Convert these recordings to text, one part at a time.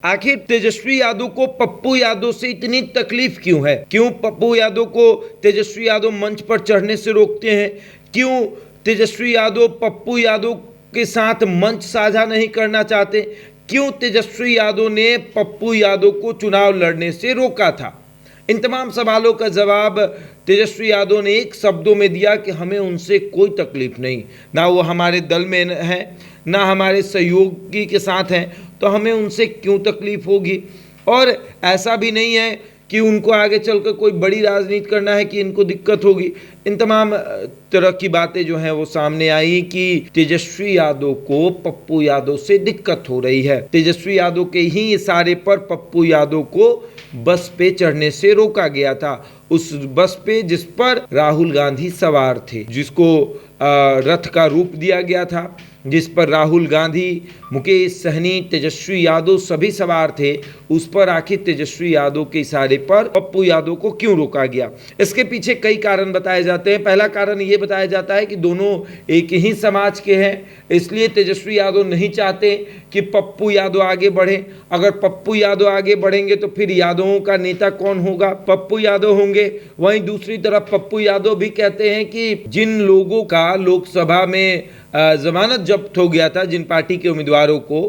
आखिर तेजस्वी यादव को पप्पू यादव से इतनी तकलीफ क्यों है? क्यों पप्पू यादव को तेजस्वी यादव मंच पर चढ़ने से रोकते हैं? क्यों तेजस्वी यादव पप्पू यादव के साथ मंच साझा नहीं करना चाहते? क्यों तेजस्वी यादव ने पप्पू यादव को चुनाव लड़ने से रोका था? इन तमाम सवालों का जवाब तेजस्वी यादव ने एक शब्दों में दिया कि हमें उनसे कोई तकलीफ नहीं, ना वो हमारे दल में है, ना हमारे सहयोगी के साथ हैं, तो हमें उनसे क्यों तकलीफ होगी। और ऐसा भी नहीं है कि उनको आगे चलकर कोई बड़ी राजनीति करना है कि इनको दिक्कत होगी। इन तमाम तरह की बातें जो हैं वो सामने आई कि तेजस्वी यादव को पप्पू यादव से दिक्कत हो रही है। तेजस्वी यादव के ही इशारे पर पप्पू यादव को बस पे चढ़ने से रोका गया था, उस बस पे जिस पर राहुल गांधी सवार थे, जिसको रथ का रूप दिया गया था, जिस पर राहुल गांधी, मुकेश सहनी, तेजस्वी यादव सभी सवार थे। उस पर आखिर तेजस्वी यादव के इशारे पर पप्पू यादव को क्यों रोका गया? इसके पीछे कई कारण बताए जाते हैं। पहला कारण ये बताया जाता है कि दोनों एक ही समाज के हैं, इसलिए तेजस्वी यादव नहीं चाहते कि पप्पू यादव आगे बढ़े। अगर पप्पू यादव आगे बढ़ेंगे तो फिर यादवों का नेता कौन होगा? पप्पू यादव होंगे। वहीं दूसरी तरफ पप्पू यादव भी कहते हैं कि जिन लोगों का लोकसभा में जमानत जब्त हो गया था, जिन पार्टी के उम्मीदवारों को,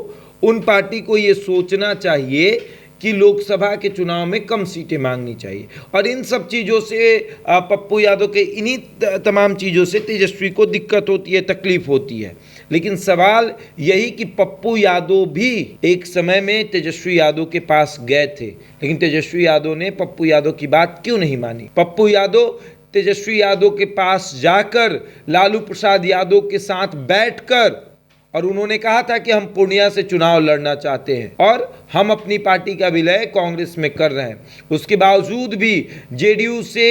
उन पार्टी को ये सोचना चाहिए कि लोकसभा के चुनाव में कम सीटें मांगनी चाहिए। और इन सब चीज़ों से पप्पू यादव के इन्हीं तमाम चीज़ों से तेजस्वी को दिक्कत होती है, तकलीफ होती है। लेकिन सवाल यही कि पप्पू यादव भी एक समय में तेजस्वी यादव के पास गए थे, लेकिन तेजस्वी यादव ने पप्पू यादव की बात क्यों नहीं मानी? पप्पू यादव तेजस्वी यादव के पास जाकर लालू प्रसाद यादव के साथ बैठकर, और उन्होंने कहा था कि हम पूर्णिया से चुनाव लड़ना चाहते हैं और हम अपनी पार्टी का विलय कांग्रेस में कर रहे हैं। उसके बावजूद भी जेडीयू से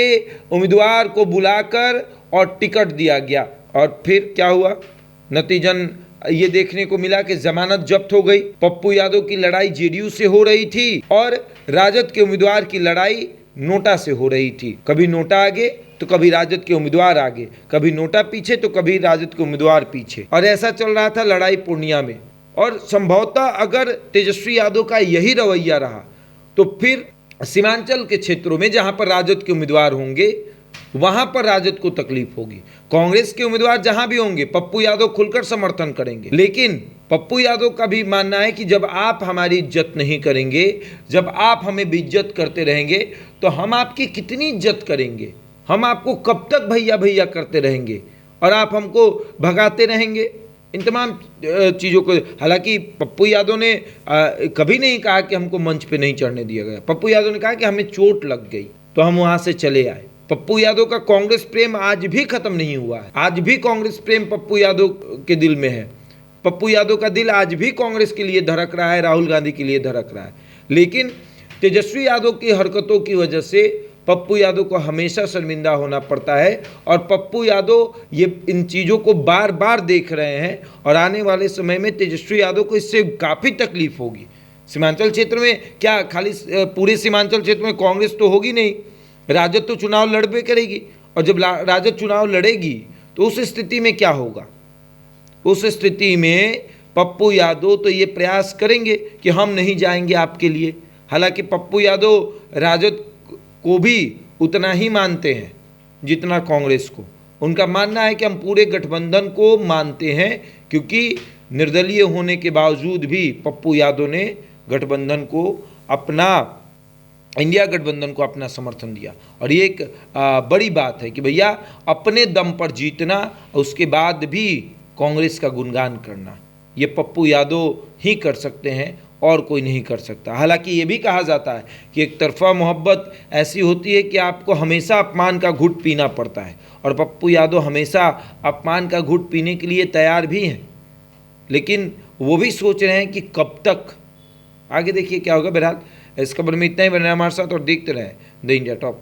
उम्मीदवार को बुलाकर और टिकट दिया गया, और फिर क्या हुआ? नतीजन ये देखने को मिला कि जमानत जब्त हो गई। पप्पू यादव की लड़ाई जेडीयू से हो रही थी और राजद के उम्मीदवार की लड़ाई नोटा से हो रही थी। कभी नोटा आगे तो कभी राजद के उम्मीदवार आगे, कभी नोटा पीछे तो कभी राजद के उम्मीदवार पीछे, और ऐसा चल रहा था लड़ाई पूर्णिया में। और संभवतः अगर तेजस्वी यादव का यही रवैया रहा तो फिर सीमांचल के क्षेत्रों में जहां पर राजद के उम्मीदवार होंगे वहां पर राजद को तकलीफ होगी। कांग्रेस के उम्मीदवार जहां भी होंगे पप्पू यादव खुलकर समर्थन करेंगे, लेकिन पप्पू यादव का भी मानना है कि जब आप हमारी इज्जत नहीं करेंगे, जब आप हमें बेइज्जत करते रहेंगे, तो हम आपकी कितनी इज्जत करेंगे? हम आपको कब तक भैया भैया करते रहेंगे और आप हमको भगाते रहेंगे? इन तमाम चीज़ों को, हालांकि पप्पू यादव ने कभी नहीं कहा कि हमको मंच पे नहीं चढ़ने दिया गया। पप्पू यादव ने कहा कि हमें चोट लग गई तो हम वहां से चले आए। पप्पू यादव का कांग्रेस प्रेम आज भी खत्म नहीं हुआ है। आज भी कांग्रेस प्रेम पप्पू यादव के दिल में है। पप्पू यादव का दिल आज भी कांग्रेस के लिए धड़क रहा है, राहुल गांधी के लिए धड़क रहा है। लेकिन तेजस्वी यादव की हरकतों की वजह से पप्पू यादव को हमेशा शर्मिंदा होना पड़ता है, और पप्पू यादव ये इन चीज़ों को बार बार देख रहे हैं, और आने वाले समय में तेजस्वी यादव को इससे काफ़ी तकलीफ होगी। सीमांचल क्षेत्र में क्या खाली पूरे सीमांचल क्षेत्र में कांग्रेस तो होगी नहीं, राजद तो चुनाव लड़बे करेगी, और जब राजद चुनाव लड़ेगी तो उस स्थिति में क्या होगा? उस स्थिति में पप्पू यादव तो ये प्रयास करेंगे कि हम नहीं जाएंगे आपके लिए। हालांकि पप्पू यादव राजद को भी उतना ही मानते हैं जितना कांग्रेस को। उनका मानना है कि हम पूरे गठबंधन को मानते हैं, क्योंकि निर्दलीय होने के बावजूद भी पप्पू यादव ने गठबंधन को अपना, इंडिया गठबंधन को अपना समर्थन दिया। और ये एक बड़ी बात है कि भैया अपने दम पर जीतना, उसके बाद भी कांग्रेस का गुणगान करना, ये पप्पू यादव ही कर सकते हैं और कोई नहीं कर सकता। हालांकि ये भी कहा जाता है कि एक तरफा मोहब्बत ऐसी होती है कि आपको हमेशा अपमान का घूंट पीना पड़ता है, और पप्पू यादव हमेशा अपमान का घूंट पीने के लिए तैयार भी हैं, लेकिन वो भी सोच रहे हैं कि कब तक। आगे देखिए क्या होगा। बहरहाल इस खबर में इतना ही। बने हमारे साथ और देखते रहें द इंडिया टॉप।